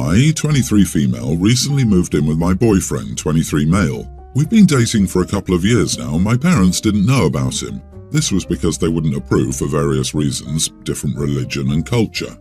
I, 23 female, recently moved in with my boyfriend, 23 male. We've been dating for a couple of years now and my parents didn't know about him. This was because they wouldn't approve for various reasons, different religion and culture.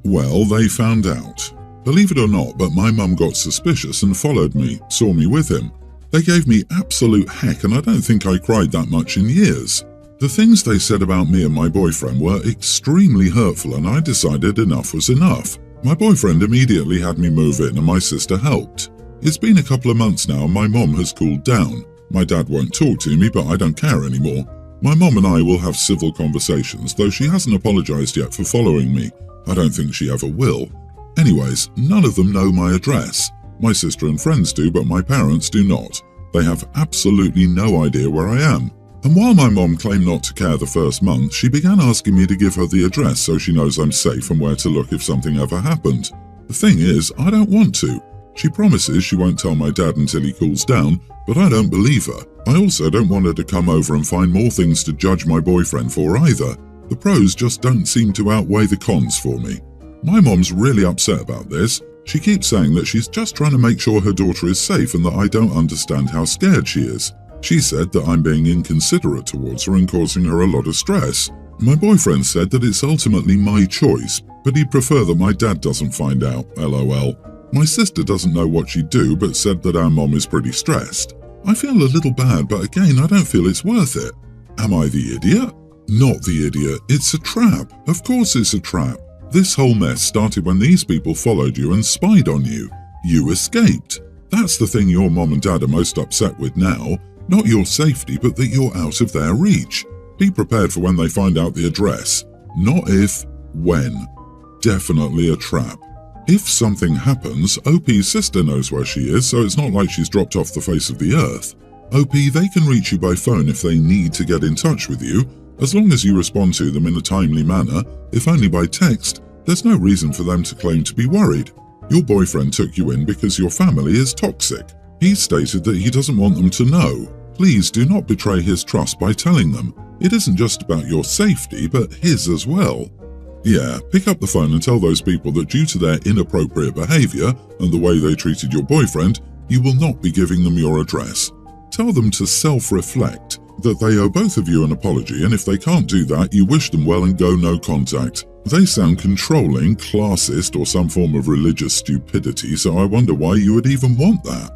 Well, they found out. Believe it or not, but my mum got suspicious and followed me, saw me with him. They gave me absolute heck and I don't think I cried that much in years. The things they said about me and my boyfriend were extremely hurtful and I decided enough was enough. My boyfriend immediately had me move in and my sister helped. It's been a couple of months now and my mom has cooled down. My dad won't talk to me, but I don't care anymore. My mom and I will have civil conversations, though she hasn't apologized yet for following me. I don't think she ever will. Anyways, none of them know my address. My sister and friends do, but my parents do not. They have absolutely no idea where I am. And while my mom claimed not to care the first month, she began asking me to give her the address so she knows I'm safe and where to look if something ever happened. The thing is, I don't want to. She promises she won't tell my dad until he cools down, but I don't believe her. I also don't want her to come over and find more things to judge my boyfriend for either. The pros just don't seem to outweigh the cons for me. My mom's really upset about this. She keeps saying that she's just trying to make sure her daughter is safe and that I don't understand how scared she is. She said that I'm being inconsiderate towards her and causing her a lot of stress. My boyfriend said that it's ultimately my choice, but he'd prefer that my dad doesn't find out, lol. My sister doesn't know what she'd do, but said that our mom is pretty stressed. I feel a little bad, but again, I don't feel it's worth it. Am I the idiot? Not the idiot, it's a trap. Of course it's a trap. This whole mess started when these people followed you and spied on you. You escaped. That's the thing your mom and dad are most upset with now. Not your safety, but that you're out of their reach. Be prepared for when they find out the address. Not if, when. Definitely a trap. If something happens, OP's sister knows where she is, so it's not like she's dropped off the face of the earth. OP, they can reach you by phone if they need to get in touch with you. As long as you respond to them in a timely manner, if only by text, there's no reason for them to claim to be worried. Your boyfriend took you in because your family is toxic. He stated that he doesn't want them to know. Please do not betray his trust by telling them. It isn't just about your safety, but his as well. Yeah, pick up the phone and tell those people that due to their inappropriate behavior and the way they treated your boyfriend, you will not be giving them your address. Tell them to self-reflect, that they owe both of you an apology, and if they can't do that, you wish them well and go no contact. They sound controlling, classist, or some form of religious stupidity, so I wonder why you would even want that.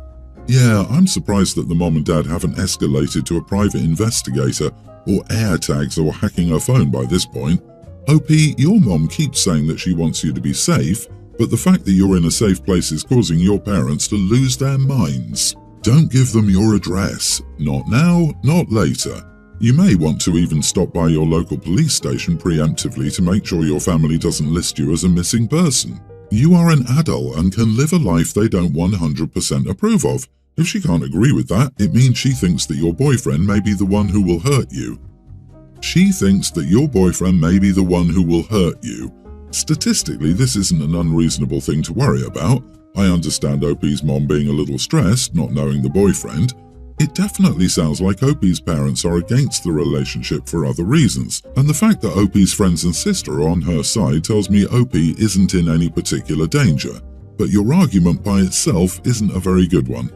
Yeah, I'm surprised that the mom and dad haven't escalated to a private investigator or AirTags or hacking her phone by this point. OP, your mom keeps saying that she wants you to be safe, but the fact that you're in a safe place is causing your parents to lose their minds. Don't give them your address. Not now, not later. You may want to even stop by your local police station preemptively to make sure your family doesn't list you as a missing person. You are an adult and can live a life they don't 100% approve of. If she can't agree with that, it means she thinks that your boyfriend may be the one who will hurt you. She thinks that your boyfriend may be the one who will hurt you. Statistically, this isn't an unreasonable thing to worry about. I understand OP's mom being a little stressed, not knowing the boyfriend. It definitely sounds like OP's parents are against the relationship for other reasons, and the fact that OP's friends and sister are on her side tells me OP isn't in any particular danger. But your argument by itself isn't a very good one.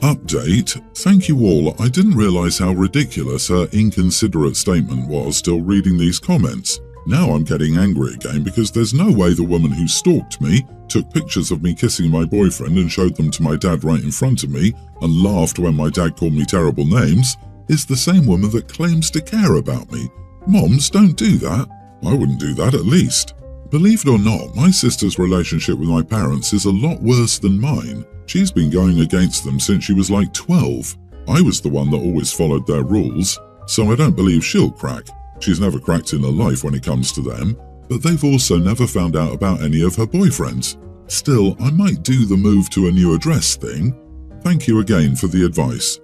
Update. Thank you all. I didn't realize how ridiculous her inconsiderate statement was till reading these comments. Now I'm getting angry again because there's no way the woman who stalked me, took pictures of me kissing my boyfriend and showed them to my dad right in front of me and laughed when my dad called me terrible names, is the same woman that claims to care about me. Moms don't do that. I wouldn't do that at least. Believe it or not, my sister's relationship with my parents is a lot worse than mine. She's been going against them since she was like 12. I was the one that always followed their rules, so I don't believe she'll crack. She's never cracked in her life when it comes to them, but they've also never found out about any of her boyfriends. Still, I might do the move to a new address thing. Thank you again for the advice.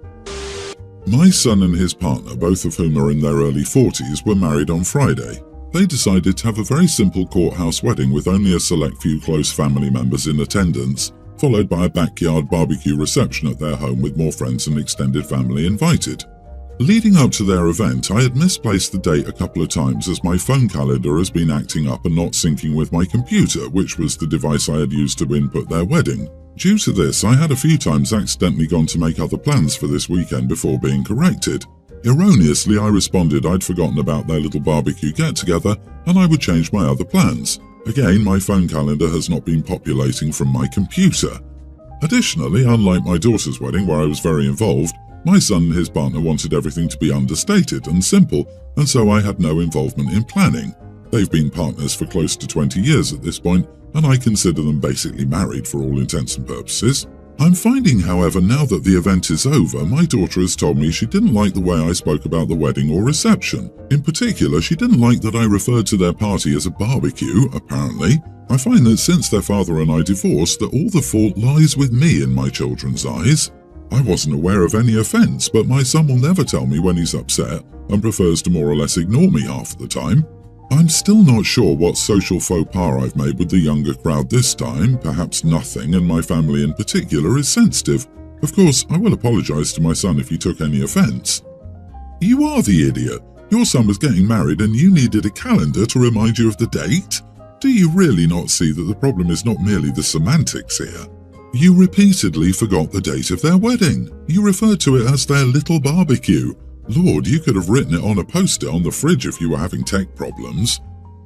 My son and his partner, both of whom are in their early 40s, were married on Friday. They decided to have a very simple courthouse wedding with only a select few close family members in attendance, followed by a backyard barbecue reception at their home with more friends and extended family invited. Leading up to their event, I had misplaced the date a couple of times as my phone calendar has been acting up and not syncing with my computer, which was the device I had used to input their wedding. Due to this, I had a few times accidentally gone to make other plans for this weekend before being corrected. Erroneously, I responded I'd forgotten about their little barbecue get-together and I would change my other plans. Again, my phone calendar has not been populating from my computer. Additionally, unlike my daughter's wedding where I was very involved, my son and his partner wanted everything to be understated and simple, and so I had no involvement in planning. They've been partners for close to 20 years at this point, and I consider them basically married for all intents and purposes. I'm finding, however, now that the event is over, my daughter has told me she didn't like the way I spoke about the wedding or reception. In particular, she didn't like that I referred to their party as a barbecue, apparently. I find that since their father and I divorced, that all the fault lies with me in my children's eyes. I wasn't aware of any offence, but my son will never tell me when he's upset and prefers to more or less ignore me half the time. I'm still not sure what social faux pas I've made with the younger crowd this time. Perhaps nothing, and my family in particular is sensitive. Of course, I will apologise to my son if he took any offence. You are the idiot. Your son was getting married and you needed a calendar to remind you of the date? Do you really not see that the problem is not merely the semantics here? You repeatedly forgot the date of their wedding. You referred to it as their little barbecue. Lord, you could have written it on a post-it on the fridge if you were having tech problems.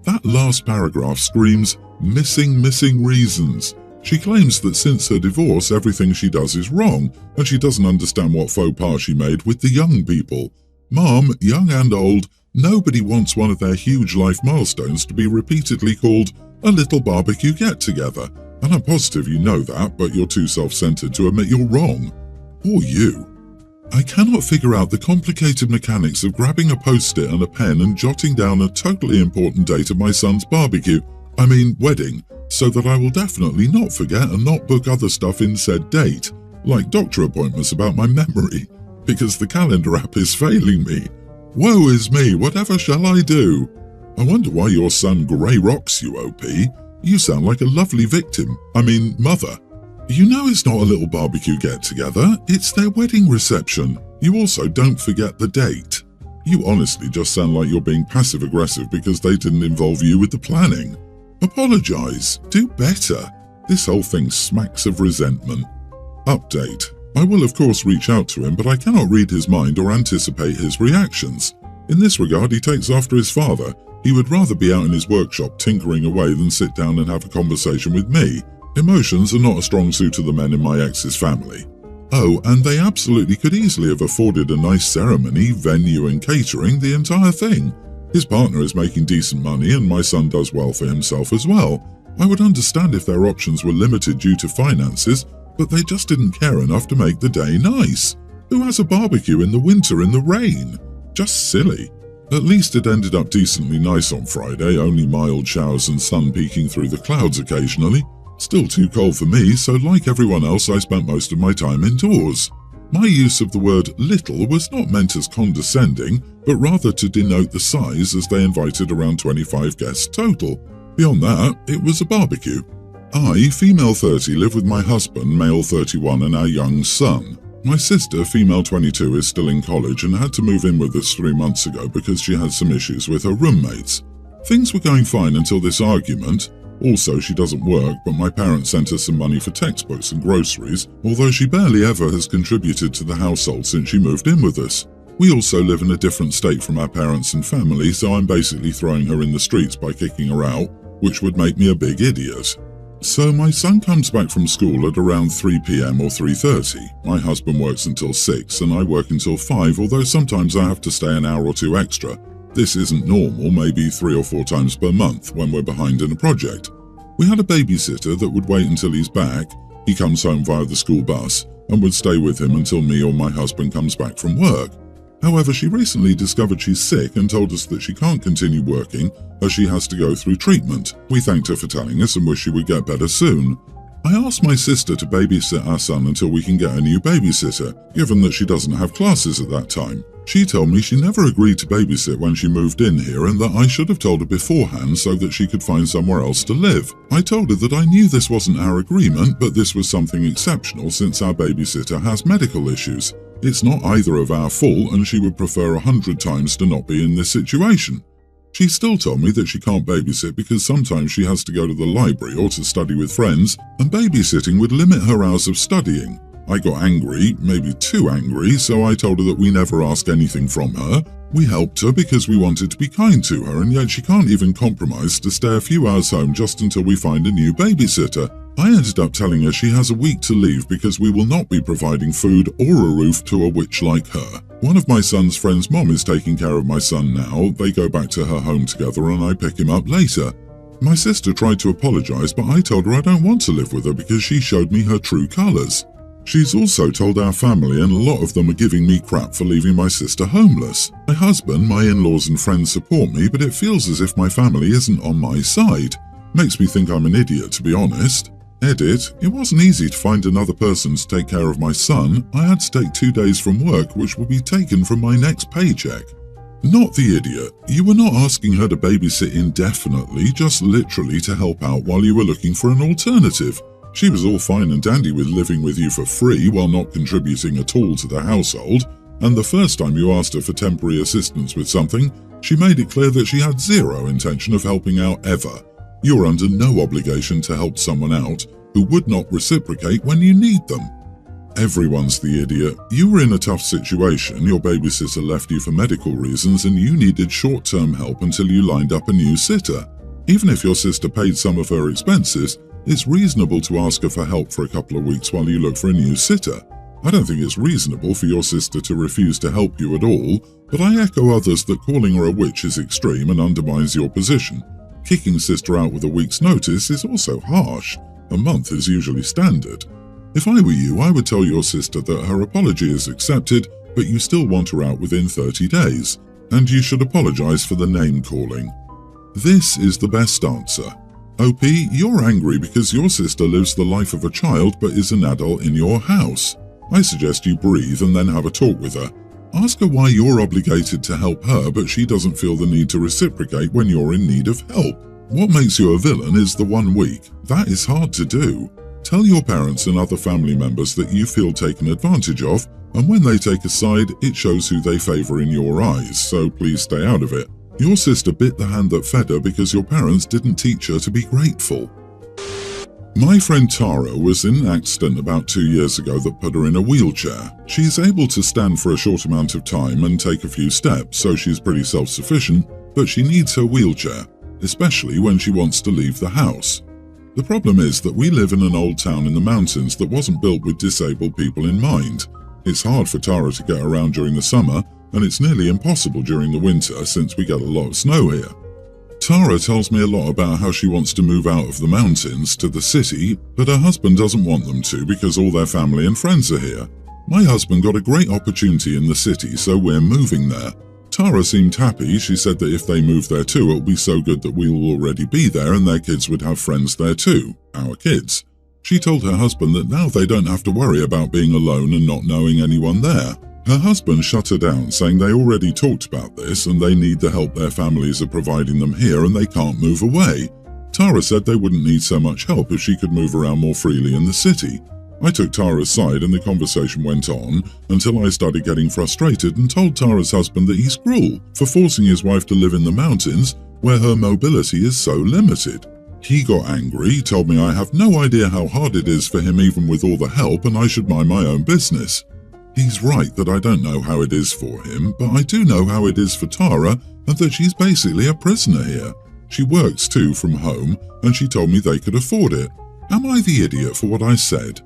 That last paragraph screams missing reasons. She claims that since her divorce, everything she does is wrong, and she doesn't understand what faux pas she made with the young people. Mom, young and old, nobody wants one of their huge life milestones to be repeatedly called a little barbecue get-together. And I'm positive you know that, but you're too self-centered to admit you're wrong. Or you. I cannot figure out the complicated mechanics of grabbing a post-it and a pen and jotting down a totally important date of my son's wedding, so that I will definitely not forget and not book other stuff in said date, like doctor appointments about my memory, because the calendar app is failing me. Woe is me, whatever shall I do? I wonder why your son grey rocks you, OP. You sound like a lovely mother. You know it's not a little barbecue get-together, it's their wedding reception. You also don't forget the date. You honestly just sound like you're being passive-aggressive because they didn't involve you with the planning. Apologise. Do better. This whole thing smacks of resentment. Update. I will of course reach out to him, but I cannot read his mind or anticipate his reactions. In this regard, he takes after his father. He would rather be out in his workshop tinkering away than sit down and have a conversation with me. Emotions are not a strong suit of the men in my ex's family. Oh, and they absolutely could easily have afforded a nice ceremony, venue and catering, the entire thing. His partner is making decent money and my son does well for himself as well. I would understand if their options were limited due to finances, but they just didn't care enough to make the day nice. Who has a barbecue in the winter in the rain? Just silly. At least it ended up decently nice on Friday, only mild showers and sun peeking through the clouds occasionally. Still too cold for me, so like everyone else I spent most of my time indoors. My use of the word little was not meant as condescending, but rather to denote the size as they invited around 25 guests total. Beyond that, it was a barbecue. I, female 30, live with my husband, male 31, and our young son. My sister, female 22, is still in college and had to move in with us 3 months ago because she had some issues with her roommates. Things were going fine until this argument. Also, she doesn't work, but my parents sent her some money for textbooks and groceries, although she barely ever has contributed to the household since she moved in with us. We also live in a different state from our parents and family, so I'm basically throwing her in the streets by kicking her out, which would make me a big idiot. So my son comes back from school at around 3 p.m. or 3:30. My husband works until 6 and I work until 5, although sometimes I have to stay an hour or two extra. This isn't normal, maybe 3 or 4 times per month when we're behind in a project. We had a babysitter that would wait until he's back. He comes home via the school bus and would stay with him until me or my husband comes back from work. However, she recently discovered she's sick and told us that she can't continue working as she has to go through treatment. We thanked her for telling us and wish she would get better soon. I asked my sister to babysit our son until we can get a new babysitter, given that she doesn't have classes at that time. She told me she never agreed to babysit when she moved in here and that I should have told her beforehand so that she could find somewhere else to live. I told her that I knew this wasn't our agreement, but this was something exceptional since our babysitter has medical issues. It's not either of our fault and she would prefer 100 times to not be in this situation. She still told me that she can't babysit because sometimes she has to go to the library or to study with friends, and babysitting would limit her hours of studying. I got angry, maybe too angry, so I told her that we never ask anything from her. We helped her because we wanted to be kind to her, and yet she can't even compromise to stay a few hours home just until we find a new babysitter. I ended up telling her she has a week to leave because we will not be providing food or a roof to a witch like her. One of my son's friend's mom is taking care of my son now. They go back to her home together and I pick him up later. My sister tried to apologize, but I told her I don't want to live with her because she showed me her true colors. She's also told our family, and a lot of them are giving me crap for leaving my sister homeless. My husband, my in-laws and friends support me, but it feels as if my family isn't on my side. Makes me think I'm an idiot, to be honest. Edit, it wasn't easy to find another person to take care of my son. I had to take 2 days from work, which will be taken from my next paycheck. Not the idiot. You were not asking her to babysit indefinitely, just literally to help out while you were looking for an alternative. She was all fine and dandy with living with you for free while not contributing at all to the household, and the first time you asked her for temporary assistance with something, she made it clear that she had zero intention of helping out ever. You're under no obligation to help someone out who would not reciprocate when you need them. Everyone's the idiot. You were in a tough situation, your babysitter left you for medical reasons, and you needed short-term help until you lined up a new sitter. Even if your sister paid some of her expenses, it's reasonable to ask her for help for a couple of weeks while you look for a new sitter. I don't think it's reasonable for your sister to refuse to help you at all, but I echo others that calling her a witch is extreme and undermines your position. Kicking sister out with a week's notice is also harsh. A month is usually standard. If I were you, I would tell your sister that her apology is accepted, but you still want her out within 30 days, and you should apologize for the name calling. This is the best answer. OP, you're angry because your sister lives the life of a child but is an adult in your house. I suggest you breathe and then have a talk with her. Ask her why you're obligated to help her but she doesn't feel the need to reciprocate when you're in need of help. What makes you a villain is the 1 week. That is hard to do. Tell your parents and other family members that you feel taken advantage of, and when they take a side, it shows who they favor in your eyes, so please stay out of it. Your sister bit the hand that fed her because your parents didn't teach her to be grateful. My friend Tara was in an accident about 2 years ago that put her in a wheelchair. She's able to stand for a short amount of time and take a few steps, so she's pretty self-sufficient, but she needs her wheelchair, especially when she wants to leave the house. The problem is that we live in an old town in the mountains that wasn't built with disabled people in mind. It's hard for Tara to get around during the summer, and it's nearly impossible during the winter since we get a lot of snow here. Tara tells me a lot about how she wants to move out of the mountains to the city, but her husband doesn't want them to because all their family and friends are here. My husband got a great opportunity in the city, so we're moving there. Tara seemed happy. She said that if they move there too, it'll be so good that we'll already be there and their kids would have friends there too, our kids. She told her husband that now they don't have to worry about being alone and not knowing anyone there. Her husband shut her down, saying they already talked about this and they need the help their families are providing them here and they can't move away. Tara said they wouldn't need so much help if she could move around more freely in the city. I took Tara's side and the conversation went on until I started getting frustrated and told Tara's husband that he's cruel for forcing his wife to live in the mountains where her mobility is so limited. He got angry, told me I have no idea how hard it is for him even with all the help and I should mind my own business. He's right that I don't know how it is for him, but I do know how it is for Tara and that she's basically a prisoner here. She works too from home and she told me they could afford it. Am I the idiot for what I said?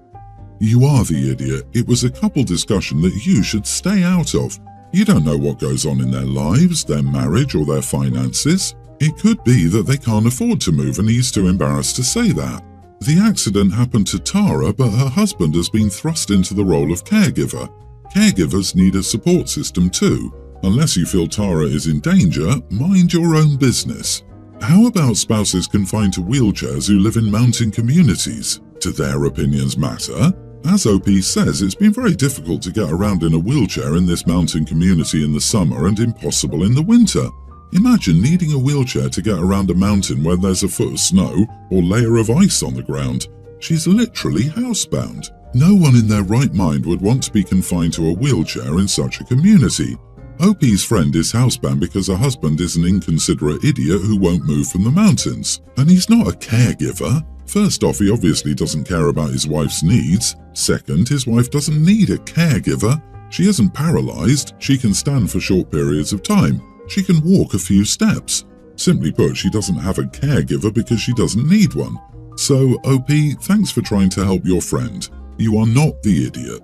You are the idiot. It was a couple discussion that you should stay out of. You don't know what goes on in their lives, their marriage or their finances. It could be that they can't afford to move and he's too embarrassed to say that. The accident happened to Tara, but her husband has been thrust into the role of caregiver. Caregivers need a support system too. Unless you feel Tara is in danger, mind your own business. How about spouses confined to wheelchairs who live in mountain communities? Do their opinions matter? As OP says, it's been very difficult to get around in a wheelchair in this mountain community in the summer and impossible in the winter. Imagine needing a wheelchair to get around a mountain where there's a foot of snow or layer of ice on the ground. She's literally housebound. No one in their right mind would want to be confined to a wheelchair in such a community. OP's friend is housebound because her husband is an inconsiderate idiot who won't move from the mountains. And he's not a caregiver. First off, he obviously doesn't care about his wife's needs. Second, his wife doesn't need a caregiver. She isn't paralyzed. She can stand for short periods of time. She can walk a few steps. Simply put, she doesn't have a caregiver because she doesn't need one. So, OP, thanks for trying to help your friend. You are not the idiot.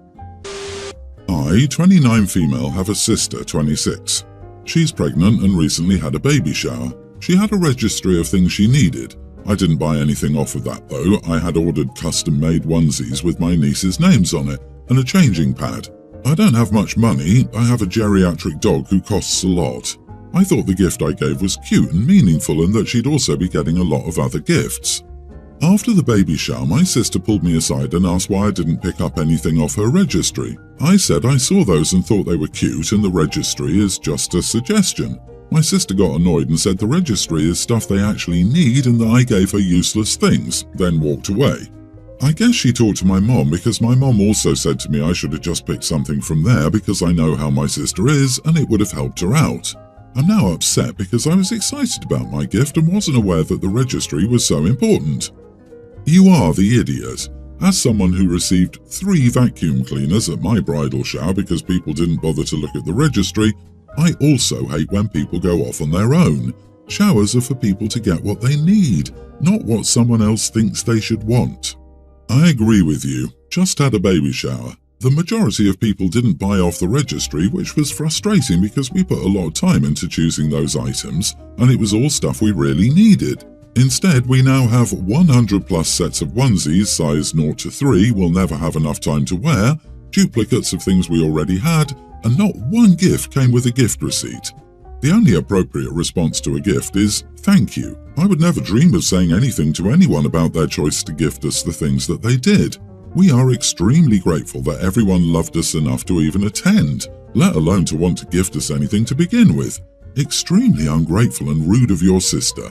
I, 29 female, have a sister, 26. She's pregnant and recently had a baby shower. She had a registry of things she needed. I didn't buy anything off of that though. I had ordered custom-made onesies with my niece's names on it and a changing pad. I don't have much money. I have a geriatric dog who costs a lot. I thought the gift I gave was cute and meaningful and that she'd also be getting a lot of other gifts. After the baby shower, my sister pulled me aside and asked why I didn't pick up anything off her registry. I said I saw those and thought they were cute and the registry is just a suggestion. My sister got annoyed and said the registry is stuff they actually need and that I gave her useless things, then walked away. I guess she talked to my mom because my mom also said to me I should have just picked something from there because I know how my sister is and it would have helped her out. I'm now upset because I was excited about my gift and wasn't aware that the registry was so important. You are the idiot. As someone who received 3 vacuum cleaners at my bridal shower because people didn't bother to look at the registry, I also hate when people go off on their own. Showers are for people to get what they need, not what someone else thinks they should want. I agree with you. Just had a baby shower. The majority of people didn't buy off the registry, which was frustrating because we put a lot of time into choosing those items, and it was all stuff we really needed. Instead, we now have 100 plus sets of onesies, size 0 to 3, we'll never have enough time to wear, duplicates of things we already had, and not one gift came with a gift receipt. The only appropriate response to a gift is, thank you. I would never dream of saying anything to anyone about their choice to gift us the things that they did. We are extremely grateful that everyone loved us enough to even attend, let alone to want to gift us anything to begin with. Extremely ungrateful and rude of your sister.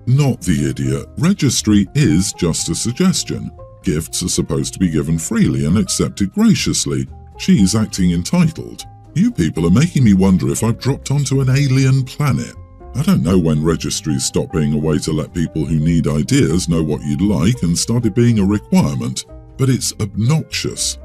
Not the idiot. Registry is just a suggestion. Gifts are supposed to be given freely and accepted graciously. She's acting entitled. You people are making me wonder if I've dropped onto an alien planet. I don't know when registries stopped being a way to let people who need ideas know what you'd like and started being a requirement, but it's obnoxious.